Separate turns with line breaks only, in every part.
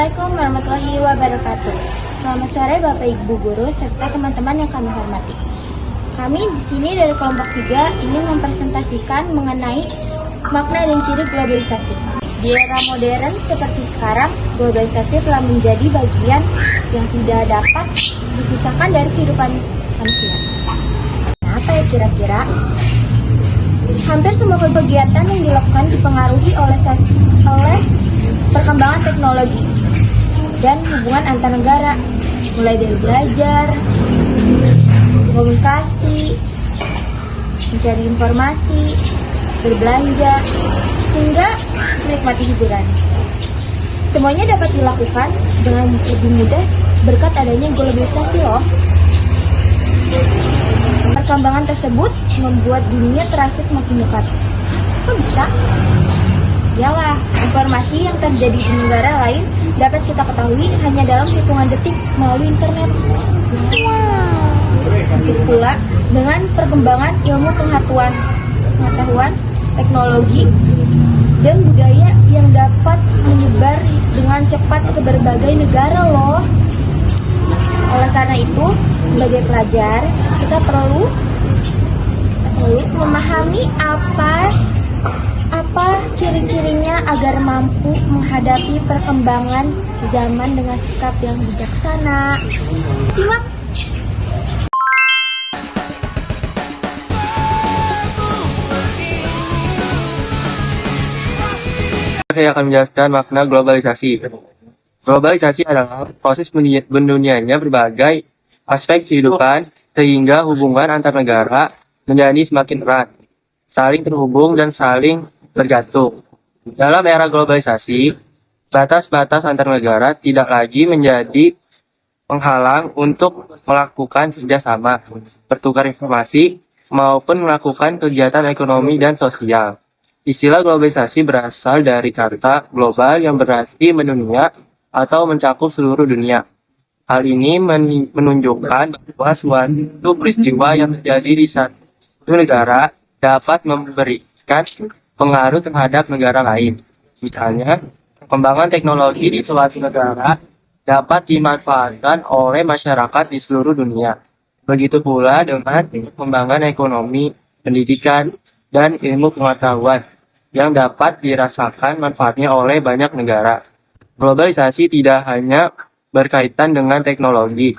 Assalamualaikum warahmatullahi wabarakatuh. Selamat sore Bapak Ibu Guru serta teman-teman yang kami hormati. Kami di sini dari kelompok 3 ingin mempresentasikan mengenai makna dan ciri globalisasi. Di era modern seperti sekarang, globalisasi telah menjadi bagian yang tidak dapat dipisahkan dari kehidupan manusia. Nah, apa ya kira-kira? Hampir semua kegiatan yang dilakukan dipengaruhi oleh perkembangan teknologi dan hubungan antar negara, mulai dari belajar, komunikasi, mencari informasi, berbelanja, hingga menikmati hiburan. Semuanya dapat dilakukan dengan lebih mudah berkat adanya globalisasi loh. Perkembangan tersebut membuat dunia terasa semakin dekat. Kok bisa? Yalah, informasi yang terjadi di negara lain dapat kita ketahui hanya dalam hitungan detik melalui internet. Begitu pula dengan perkembangan ilmu pengetahuan, teknologi, dan budaya yang dapat menyebar dengan cepat ke berbagai negara loh. Oleh karena itu, sebagai pelajar, kita perlu memahami apa ciri-cirinya agar mampu menghadapi perkembangan zaman dengan sikap yang bijaksana. Simak!
Saya akan menjelaskan makna globalisasi. Globalisasi adalah proses berdunianya berbagai aspek kehidupan sehingga hubungan antar negara menjadi semakin erat, saling terhubung dan saling tergantung. Dalam era globalisasi, batas-batas antar negara tidak lagi menjadi penghalang untuk melakukan kerjasama, bertukar informasi, maupun melakukan kegiatan ekonomi dan sosial. Istilah globalisasi berasal dari kata global yang berarti mendunia atau mencakup seluruh dunia. Hal ini menunjukkan bahwa suatu peristiwa yang terjadi di satu negara dapat memberikan pengaruh terhadap negara lain. Misalnya, perkembangan teknologi di suatu negara dapat dimanfaatkan oleh masyarakat di seluruh dunia. Begitu pula dengan perkembangan ekonomi, pendidikan, dan ilmu pengetahuan yang dapat dirasakan manfaatnya oleh banyak negara. Globalisasi tidak hanya berkaitan dengan teknologi,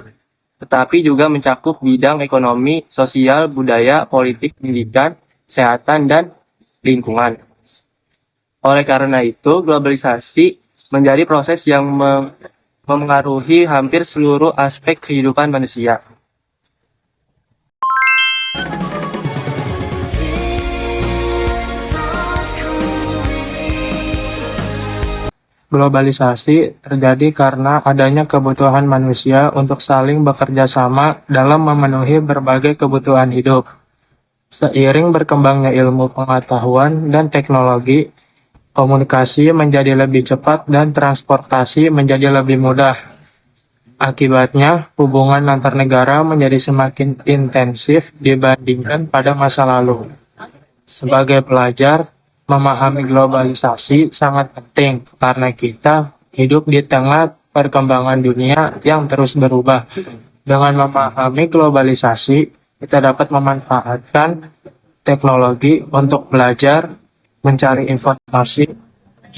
tetapi juga mencakup bidang ekonomi, sosial, budaya, politik, pendidikan, kesehatan, dan lingkungan. Oleh karena itu, globalisasi menjadi proses yang memengaruhi hampir seluruh aspek kehidupan manusia.
Globalisasi terjadi karena adanya kebutuhan manusia untuk saling bekerja sama dalam memenuhi berbagai kebutuhan hidup. Seiring berkembangnya ilmu pengetahuan dan teknologi, komunikasi menjadi lebih cepat dan transportasi menjadi lebih mudah. Akibatnya, hubungan antar negara menjadi semakin intensif dibandingkan pada masa lalu. Sebagai pelajar, memahami globalisasi sangat penting karena kita hidup di tengah perkembangan dunia yang terus berubah. Dengan memahami globalisasi, kita dapat memanfaatkan teknologi untuk belajar, mencari informasi,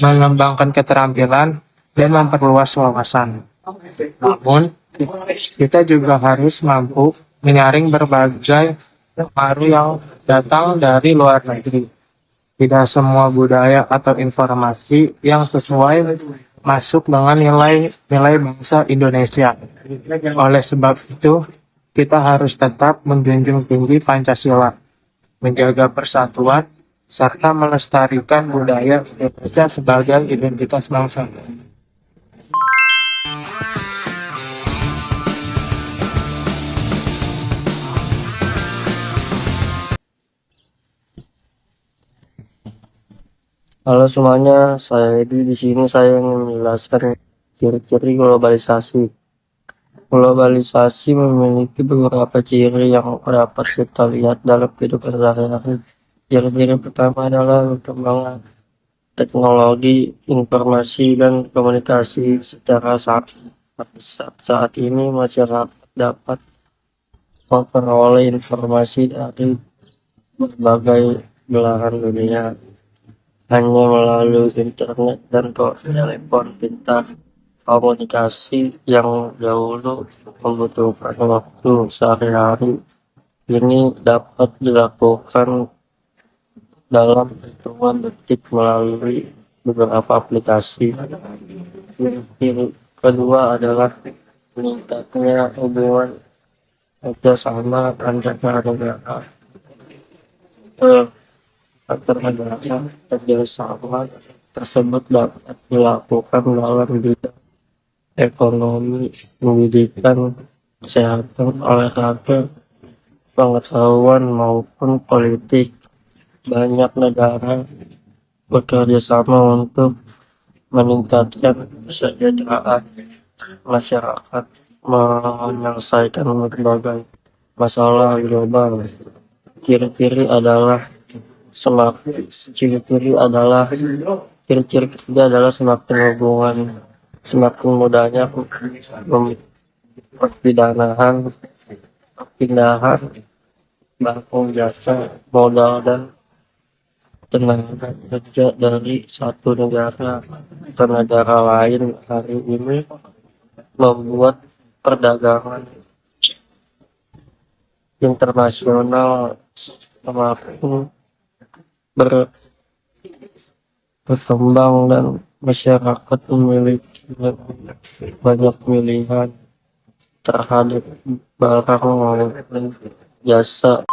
mengembangkan keterampilan, dan memperluas wawasan. Namun, kita juga harus mampu menyaring berbagai pengaruh yang datang dari luar negeri. Tidak semua budaya atau informasi yang sesuai masuk dengan nilai bangsa Indonesia. Oleh sebab itu, kita harus tetap menjunjung tinggi Pancasila, menjaga persatuan, serta melestarikan budaya Indonesia sebagai identitas bangsa.
Halo semuanya, saya di sini saya ingin menjelaskan ciri-ciri globalisasi. Globalisasi memiliki beberapa ciri yang dapat kita lihat dalam kehidupan sehari-hari. Ciri-ciri pertama adalah perkembangan
teknologi informasi dan komunikasi secara saat ini masyarakat dapat memperoleh informasi dari berbagai belahan dunia hanya melalui internet dan telepon pintar. Komunikasi yang dahulu membutuhkan waktu sehari-hari ini dapat dilakukan dalam hitungan detik melalui beberapa aplikasi. Ciri kedua adalah meningkatnya hubungan kerjasama antar negara. Antar negara kerjasama tersebut dapat dilakukan dalam bidang ekonomi, pendidikan, kesehatan, olahraga, pengetahuan maupun politik. Banyak negara bekerja sama untuk meningkatkan kesejahteraan masyarakat, menyelesaikan berbagai masalah global. Ciri-ciri ketiga adalah semakin mudahnya perpindahan barang jasa, modal dan tenaga kerja dari satu negara ke negara lain. Hari ini membuat perdagangan internasional semakin berkembang dan masyarakat memiliki banyak pilihan terhadap barang maupun jasa.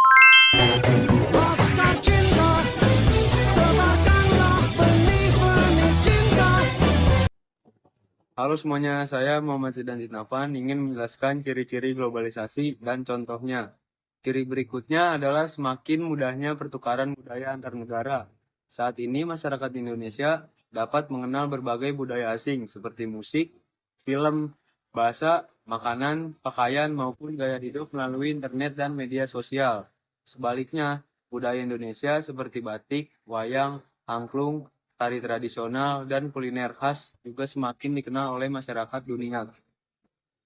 Halo semuanya, saya Muhammad Zidan Zidnafan ingin menjelaskan ciri-ciri globalisasi dan contohnya. Ciri berikutnya adalah semakin mudahnya pertukaran budaya antar negara. Saat ini masyarakat Indonesia dapat mengenal berbagai budaya asing seperti musik, film, bahasa, makanan, pakaian, maupun gaya hidup melalui internet dan media sosial. Sebaliknya, budaya Indonesia seperti batik, wayang, angklung, tari tradisional, dan kuliner khas juga semakin dikenal oleh masyarakat dunia.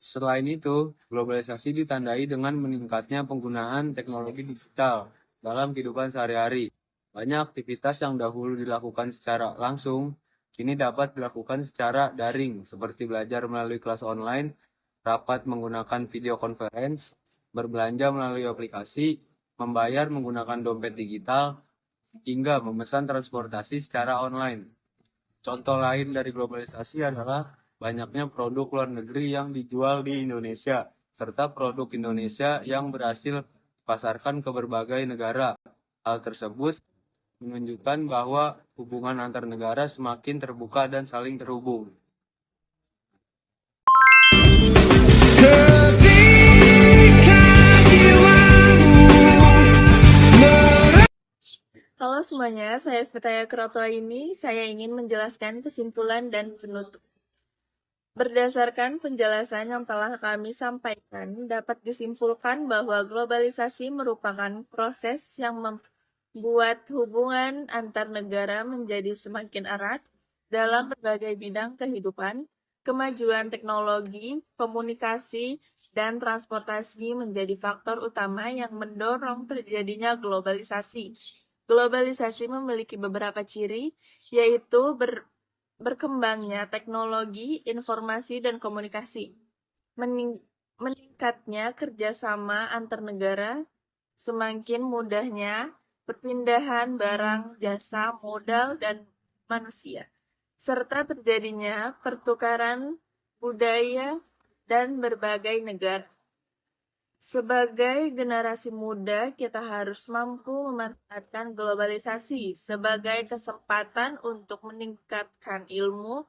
Selain itu, globalisasi ditandai dengan meningkatnya penggunaan teknologi digital dalam kehidupan sehari-hari. Banyak aktivitas yang dahulu dilakukan secara langsung, kini dapat dilakukan secara daring, seperti belajar melalui kelas online, rapat menggunakan video conference, berbelanja melalui aplikasi, membayar menggunakan dompet digital, hingga memesan transportasi secara online. Contoh lain dari globalisasi adalah banyaknya produk luar negeri yang dijual di Indonesia, serta produk Indonesia yang berhasil dipasarkan ke berbagai negara. Hal tersebut menunjukkan bahwa hubungan antar negara semakin terbuka dan saling terhubung.
Halo semuanya, saya Fataya Kerotoa ini. Saya ingin menjelaskan kesimpulan dan penutup. Berdasarkan penjelasan yang telah kami sampaikan, dapat disimpulkan bahwa globalisasi merupakan proses yang membuat hubungan antar negara menjadi semakin erat dalam berbagai bidang kehidupan. Kemajuan teknologi, komunikasi, dan transportasi menjadi faktor utama yang mendorong terjadinya globalisasi. Globalisasi memiliki beberapa ciri, yaitu berkembangnya teknologi, informasi, dan komunikasi, meningkatnya kerjasama antar negara, semakin mudahnya perpindahan barang, jasa, modal, dan manusia, serta terjadinya pertukaran budaya dan berbagai negara. Sebagai generasi muda, kita harus mampu memanfaatkan globalisasi sebagai kesempatan untuk meningkatkan ilmu,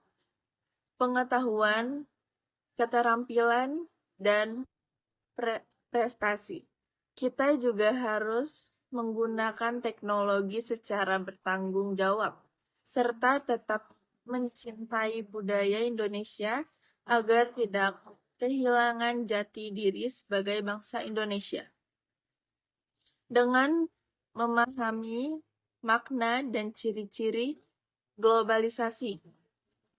pengetahuan, keterampilan, dan prestasi. Kita juga harus menggunakan teknologi secara bertanggung jawab, serta tetap mencintai budaya Indonesia agar tidak kehilangan jati diri sebagai bangsa Indonesia. Dengan memahami makna dan ciri-ciri globalisasi.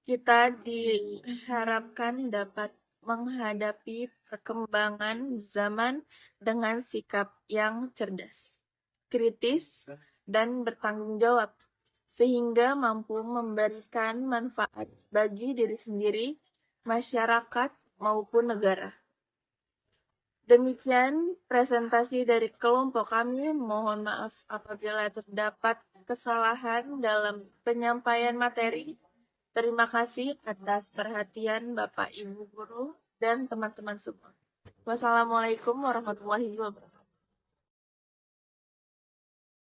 Kita diharapkan dapat menghadapi perkembangan zaman dengan sikap yang cerdas, kritis, dan bertanggung jawab, sehingga mampu memberikan manfaat bagi diri sendiri, masyarakat, maupun negara. Demikian presentasi dari kelompok kami. Mohon maaf apabila terdapat kesalahan dalam penyampaian materi. Terima kasih atas perhatian Bapak Ibu Guru dan teman-teman semua. Wassalamualaikum warahmatullahi wabarakatuh.